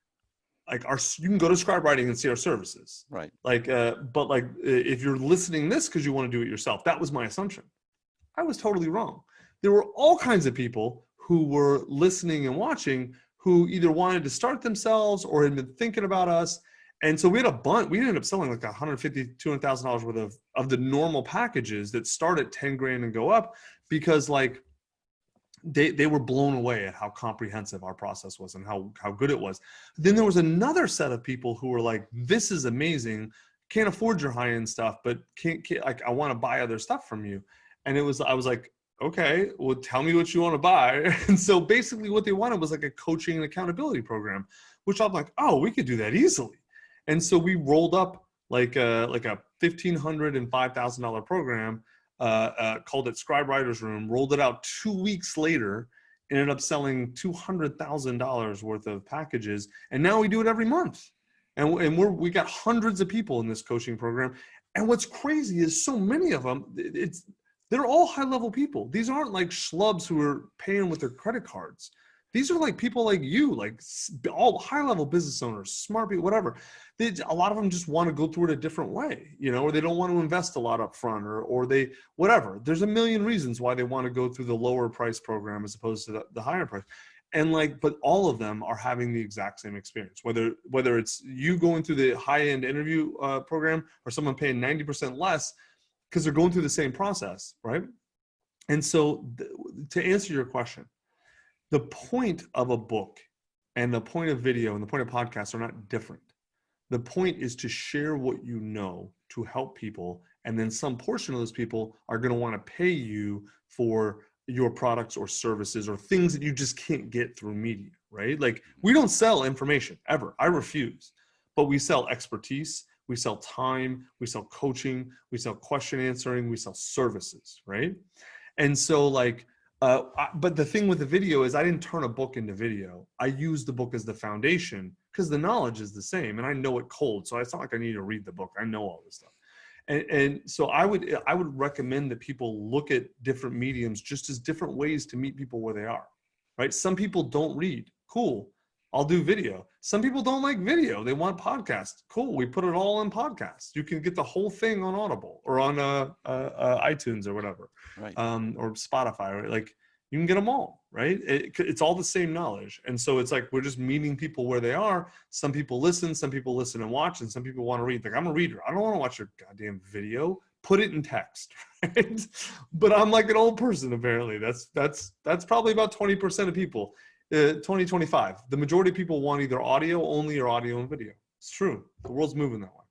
you can go to Scribe Writing and see our services. Right. Like, but like, if you're listening this because you want to do it yourself, that was my assumption. I was totally wrong. There were all kinds of people who were listening and watching who either wanted to start themselves or had been thinking about us. And so we had a bunch, we ended up selling like $150,000, $200,000 worth of the normal packages that start at 10 grand and go up, because like they were blown away at how comprehensive our process was and how good it was. Then there was another set of people who were like, this is amazing. Can't afford your high-end stuff, but can't like, I want to buy other stuff from you. And I was like, okay, well, tell me what you want to buy. And so basically what they wanted was like a coaching and accountability program, which I'm like, oh, we could do that easily. And so we rolled up like a $1,500 and $5,000 program, called it Scribe Writer's Room, rolled it out 2 weeks later, ended up selling $200,000 worth of packages. And now we do it every month. And we got hundreds of people in this coaching program. And what's crazy is so many of them, they're all high-level people. These aren't like schlubs who are paying with their credit cards. These are like people like you, like all high-level business owners, smart people, whatever. A lot of them just want to go through it a different way, or they don't want to invest a lot up front, or they, whatever. There's a million reasons why they want to go through the lower price program as opposed to the higher price. And but all of them are having the exact same experience, whether it's you going through the high-end interview program or someone paying 90% less, because they're going through the same process, right? And so to answer your question, the point of a book and the point of video and the point of podcasts are not different. The point is to share what you know to help people. And then some portion of those people are going to want to pay you for your products or services or things that you just can't get through media, right? Like we don't sell information ever. I refuse. But we sell expertise. We sell time, we sell coaching, we sell question answering, we sell services, right? And so but the thing with the video is I didn't turn a book into video. I used the book as the foundation because the knowledge is the same and I know it cold. So it's not like I need to read the book. I know all this stuff. And so I would recommend that people look at different mediums just as different ways to meet people where they are, right? Some people don't read. Cool. I'll do video. Some people don't like video. They want podcasts. Cool. We put it all in podcasts. You can get the whole thing on Audible or on iTunes or whatever, right? Or Spotify. Right? Like you can get them all, right? It's all the same knowledge. And so it's like we're just meeting people where they are. Some people listen and watch, and some people want to read. Like I'm a reader. I don't want to watch your goddamn video. Put it in text, right? But I'm like an old person apparently. That's probably about 20% of people. 2025. The majority of people want either audio only or audio and video. It's true. The world's moving that way.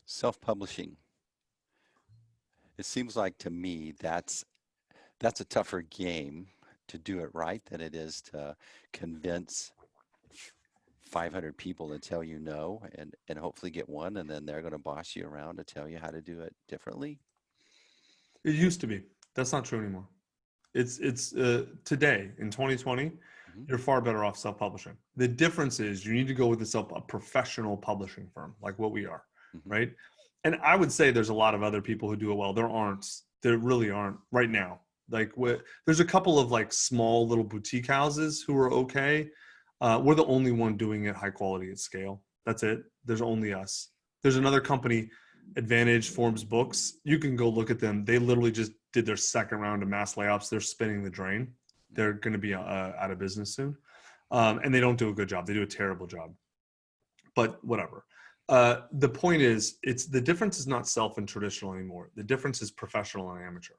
Self-publishing. It seems like to me that's a tougher game to do it right than it is to convince 500 people to tell you no and hopefully get one, and then they're going to boss you around to tell you how to do it differently. It used to be. That's not true anymore. It's today in 2020. You're far better off self-publishing. The difference is you need to go with a professional publishing firm like what we are, right? And I would say there's a lot of other people who do it well. There really aren't right now. Like there's a couple of like small little boutique houses who are okay. We're the only one doing it high quality at scale. That's it. There's only us. There's another company, Advantage Forms Books. You can go look at them. They literally just did their second round of mass layoffs. They're spinning the drain. They're going to be out of business soon. And they don't do a good job. They do a terrible job. But whatever. The point is, the difference is not self and traditional anymore. The difference is professional and amateur,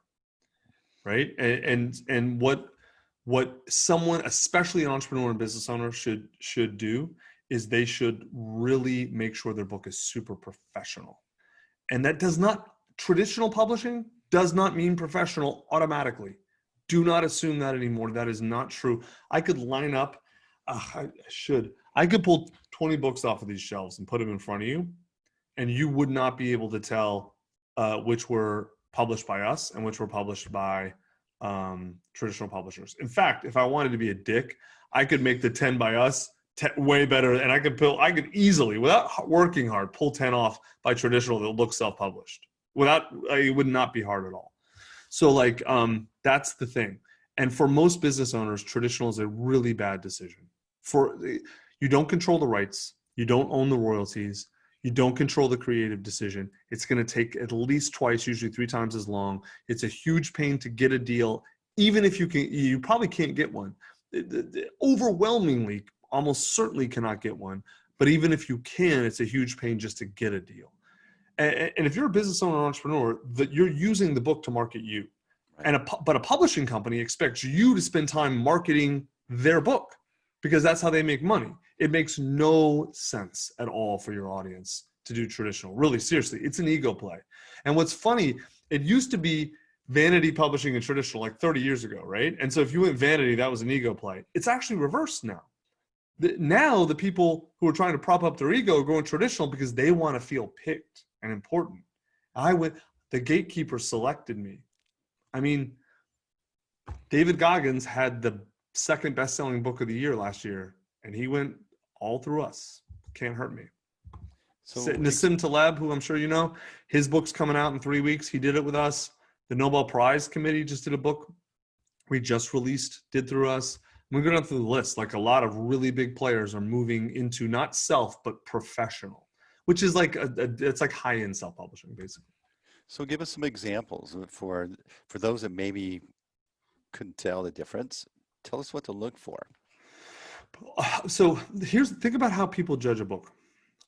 right? And what someone, especially an entrepreneur and business owner, should do is they should really make sure their book is super professional. And that traditional publishing does not mean professional automatically. Do not assume that anymore. That is not true. I could line up, I could pull 20 books off of these shelves and put them in front of you, and you would not be able to tell which were published by us and which were published by traditional publishers. In fact, if I wanted to be a dick, I could make the 10 by us way better, and I could easily, without working hard, pull 10 off by traditional that look self-published. It would not be hard at all. So that's the thing. And for most business owners, traditional is a really bad decision. You don't control the rights. You don't own the royalties. You don't control the creative decision. It's going to take at least twice, usually 3 times as long. It's a huge pain to get a deal. Even if you probably can't get one. Overwhelmingly, almost certainly cannot get one. But even if you can, it's a huge pain just to get a deal. And if you're a business owner or entrepreneur, that you're using the book to market you. Right. But a publishing company expects you to spend time marketing their book because that's how they make money. It makes no sense at all for your audience to do traditional. Really, seriously, it's an ego play. And what's funny, it used to be vanity publishing and traditional like 30 years ago, right? And so if you went vanity, that was an ego play. It's actually reversed now. Now the people who are trying to prop up their ego are going traditional because they want to feel picked and important. The gatekeeper selected me. I mean, David Goggins had the second best-selling book of the year last year, and he went all through us. Can't hurt me. So Nassim Taleb, who I'm sure you know, his book's coming out in 3 weeks. He did it with us. The Nobel Prize Committee just did a book we just released, did through us. We go down through the list. Like a lot of really big players are moving into not self, but professional, which is like it's like high-end self-publishing, basically. So give us some examples for those that maybe couldn't tell the difference. Tell us what to look for. So think about how people judge a book.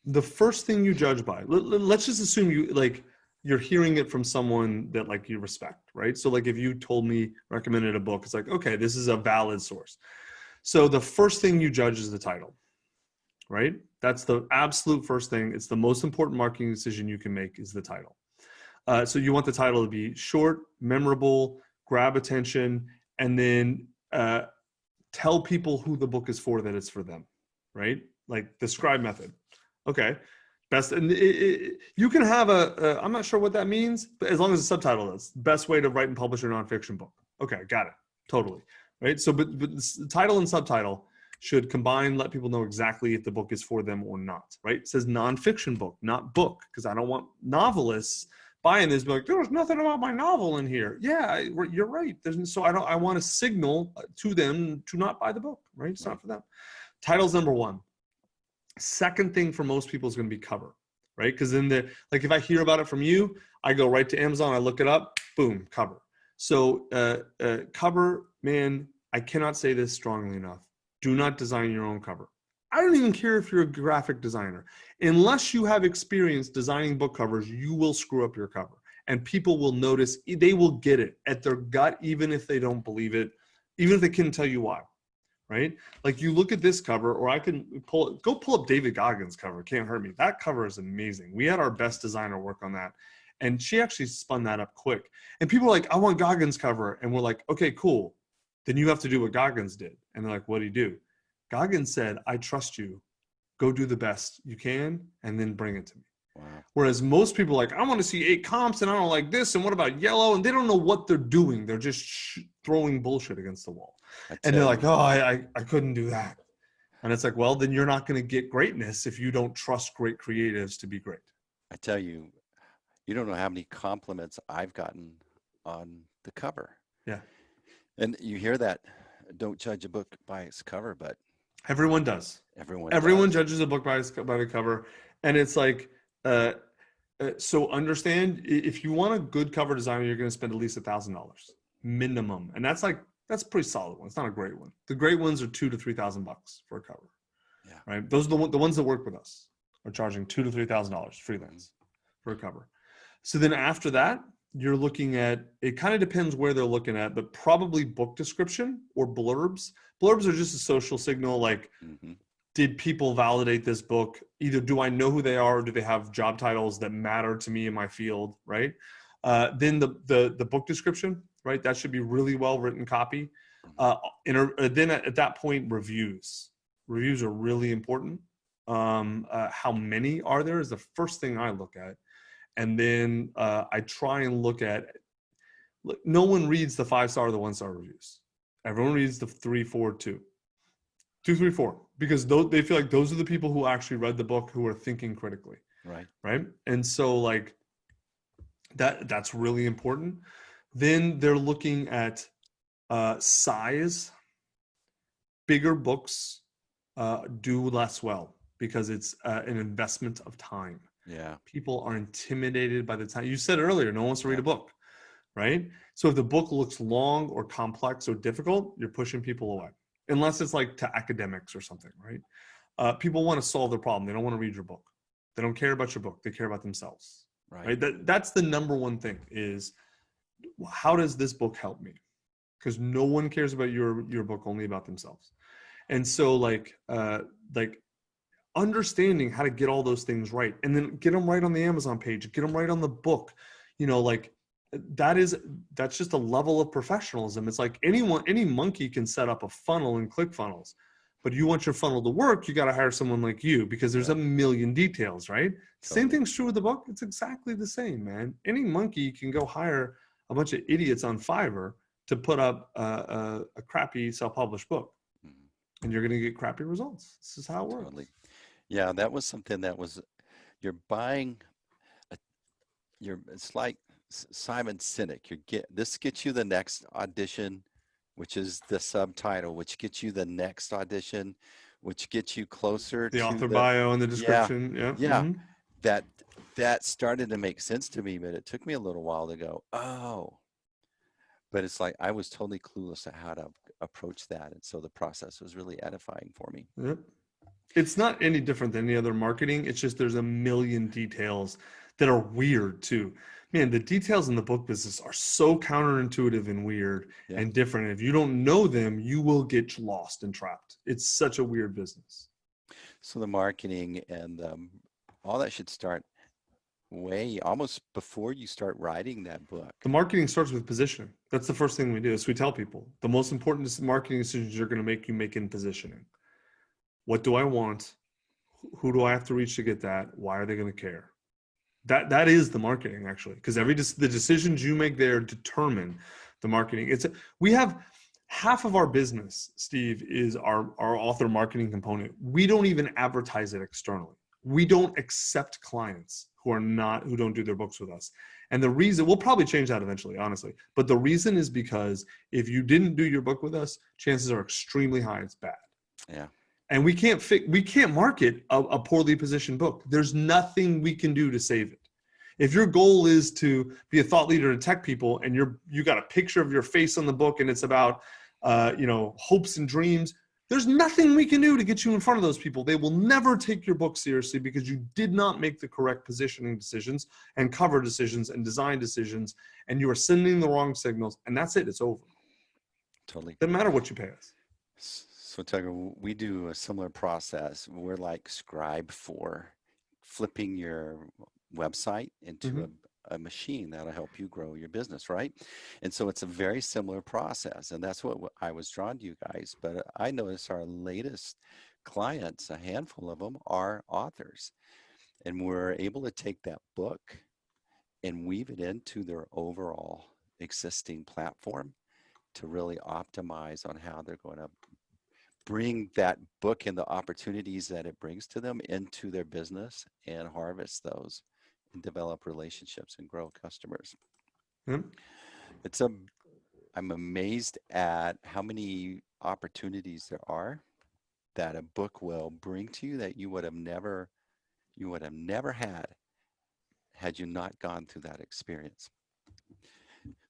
The first thing you judge by, let's just assume you're hearing it from someone that like you respect, right? So like if you told me, recommended a book, it's like, okay, this is a valid source. So the first thing you judge is the title, right? That's the absolute first thing. It's the most important marketing decision you can make is the title. So you want the title to be short, memorable, grab attention, and then tell people who the book is for, that it's for them, right? Like the Scribe method. Okay. Best, and you can have I'm not sure what that means, but as long as the subtitle is best way to write and publish a nonfiction book. Okay, got it. Totally. Right. So, but the title and subtitle should combine, let people know exactly if the book is for them or not. Right. It says nonfiction book, not book, because I don't want novelists buying this, be like, there's nothing about my novel in here. Yeah, you're right. I want to signal to them to not buy the book. Right. It's not for them. Title's number one. Second thing for most people is going to be cover, right? Because if I hear about it from you, I go right to Amazon, I look it up, boom, cover. So cover, man, I cannot say this strongly enough. Do not design your own cover. I don't even care if you're a graphic designer. Unless you have experience designing book covers, you will screw up your cover. And people will notice, they will get it at their gut, even if they don't believe it, even if they couldn't tell you why. Right? Like you look at this cover, or I can pull up David Goggins' cover. Can't hurt me. That cover is amazing. We had our best designer work on that. And she actually spun that up quick. And people are like, I want Goggins' cover. And we're like, okay, cool. Then you have to do what Goggins did. And they're like, what do you do? Goggins said, I trust you. Go do the best you can and then bring it to me. Wow. Whereas most people are like, I want to see 8 comps and I don't like this. And what about yellow? And they don't know what they're doing. They're just throwing bullshit against the wall. And they're like, oh, I couldn't do that. And it's like, well, then you're not going to get greatness if you don't trust great creatives to be great. I tell you, you don't know how many compliments I've gotten on the cover. Yeah. And you hear that, don't judge a book by its cover, but everyone does. Everyone judges a book by the cover. And it's like, so understand, if you want a good cover designer, you're going to spend at least $1,000 minimum. And that's a pretty solid one. It's not a great one. The great ones are $2,000 to $3,000 for a cover. Yeah. Right. Those are the ones that work with us are charging $2,000 to $3,000 freelance for a cover. So then after that, you're looking at, it kind of depends where they're looking at, but probably book description or blurbs. Blurbs are just a social signal. Like, did people validate this book? Either do I know who they are, or do they have job titles that matter to me in my field, right? Then the book description, right? That should be really well written copy. Then at that point, reviews. Reviews are really important. How many are there is the first thing I look at. And then I try and look at, no one reads the 5-star or the 1-star reviews. Everyone reads the 3, 4, 2. 2, 3, 4, because they feel like those are the people who actually read the book, who are thinking critically. Right. And so like that's really important. Then they're looking at size. Bigger books do less well because it's an investment of time. Yeah. People are intimidated by the time. You said earlier, no one wants to read a book, right? So if the book looks long or complex or difficult, you're pushing people away, unless it's like to academics or something, right? People want to solve their problem. They don't want to read your book. They don't care about your book. They care about themselves, right? That's the number one thing is, how does this book help me? Because no one cares about your book, only about themselves. And so like understanding how to get all those things right, and then get them right on the Amazon page, get them right on the book, like that's just a level of professionalism. It's like any monkey can set up a funnel and ClickFunnels, but you want your funnel to work, you got to hire someone like you, because there's a million details, right? Totally. Same thing's true with the book. It's exactly the same, man. Any monkey can go hire a bunch of idiots on Fiverr to put up a crappy self-published book, and you're going to get crappy results. This is how it works. Totally. Yeah, that was something that was, you're buying, it's like Simon Sinek. This gets you the next audition, which is the subtitle, which gets you the next audition, which gets you closer to the author bio and the description. Yeah. Mm-hmm. That started to make sense to me, but it took me a little while to go, oh. But it's like I was totally clueless at how to approach that. And so the process was really edifying for me. Yep. It's not any different than any other marketing. It's just there's a million details that are weird too. Man, the details in the book business are so counterintuitive and weird and different. If you don't know them, you will get lost and trapped. It's such a weird business. So the marketing and all that should start almost before you start writing that book. The marketing starts with positioning. That's the first thing we do. So we tell people the most important marketing decisions you're going to make, you make in positioning. What do I want? Who do I have to reach to get that? Why are they going to care? That is the marketing, actually, because the decisions you make there determine the marketing. We have half of our business, Steve, is our author marketing component. We don't even advertise it externally. We don't accept clients who don't do their books with us. And the reason, we'll probably change that eventually, honestly. But the reason is because if you didn't do your book with us, chances are extremely high it's bad. Yeah. And we can't market a poorly positioned book. There's nothing we can do to save it. If your goal is to be a thought leader and tech people, and you got a picture of your face on the book, and it's about hopes and dreams, there's nothing we can do to get you in front of those people. They will never take your book seriously because you did not make the correct positioning decisions and cover decisions and design decisions, and you are sending the wrong signals, and that's it. It's over. Totally. Doesn't matter what you pay us. So Tugger, we do a similar process. We're like Scribe for flipping your website into a machine that'll help you grow your business, right? And so it's a very similar process, and that's what I was drawn to you guys. But I noticed our latest clients, a handful of them, are authors, and we're able to take that book and weave it into their overall existing platform to really optimize on how they're going to bring that book and the opportunities that it brings to them into their business and harvest those and develop relationships and grow customers. I'm amazed at how many opportunities there are that a book will bring to you that you would have never had you not gone through that experience.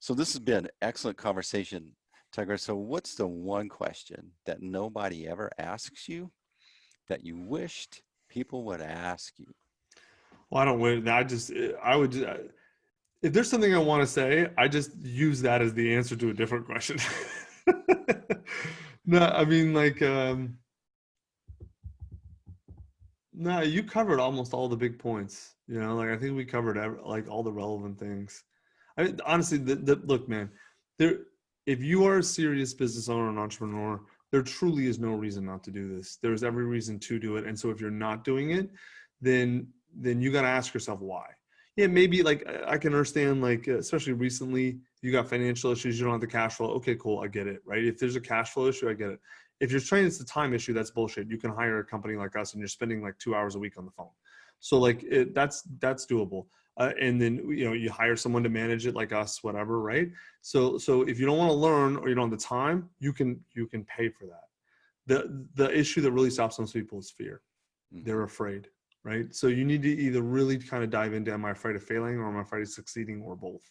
So this has been an excellent conversation, Tiger. So what's the one question that nobody ever asks you that you wished people would ask you? Well, I don't wait. I would just, if there's something I want to say, I just use that as the answer to a different question. No, I mean, like, no, you covered almost all the big points, like I think we covered like all the relevant things. I mean, honestly, look, man, if you are a serious business owner and entrepreneur, there truly is no reason not to do this. There's every reason to do it. And so if you're not doing it, then you got to ask yourself why. Yeah, maybe like I can understand, like, especially recently, you got financial issues, you don't have the cash flow. Okay, cool. I get it, right? If there's a cash flow issue, I get it. If you're saying it's a time issue, that's bullshit. You can hire a company like us and you're spending like 2 hours a week on the phone. So like that's doable. And then, you hire someone to manage it like us, whatever, right? So if you don't want to learn or you don't have the time, you can pay for that. The issue that really stops most people is fear. they're afraid, right? So you need to either really kind of dive into, am I afraid of failing or am I afraid of succeeding, or both?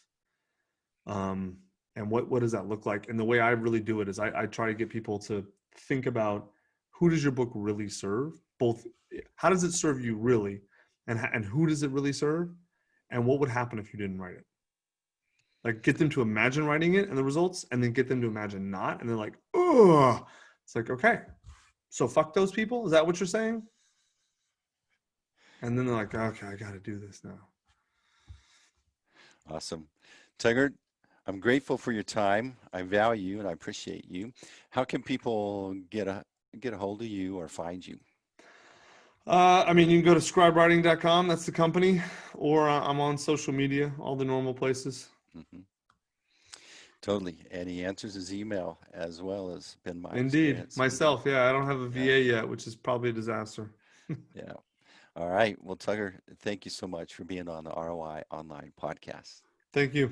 And what does that look like? And the way I really do it is I try to get people to think about, who does your book really serve? Both, how does it serve you really? And who does it really serve? And what would happen if you didn't write it? Like, get them to imagine writing it and the results, and then get them to imagine not. And they're like, oh, it's like, okay, so fuck those people. Is that what you're saying? And then they're like, okay, I got to do this now. Awesome. Taggart, I'm grateful for your time. I value and I appreciate you. How can people get a hold of you or find you? I mean, you can go to scribewriting.com. That's the company. Or I'm on social media, all the normal places. Mm-hmm. Totally. And he answers his email, as well as been my Indeed. experience. Myself. Yeah. I don't have a VA yet, which is probably a disaster. Yeah. All right. Well, Tugger, thank you so much for being on the ROI Online Podcast. Thank you.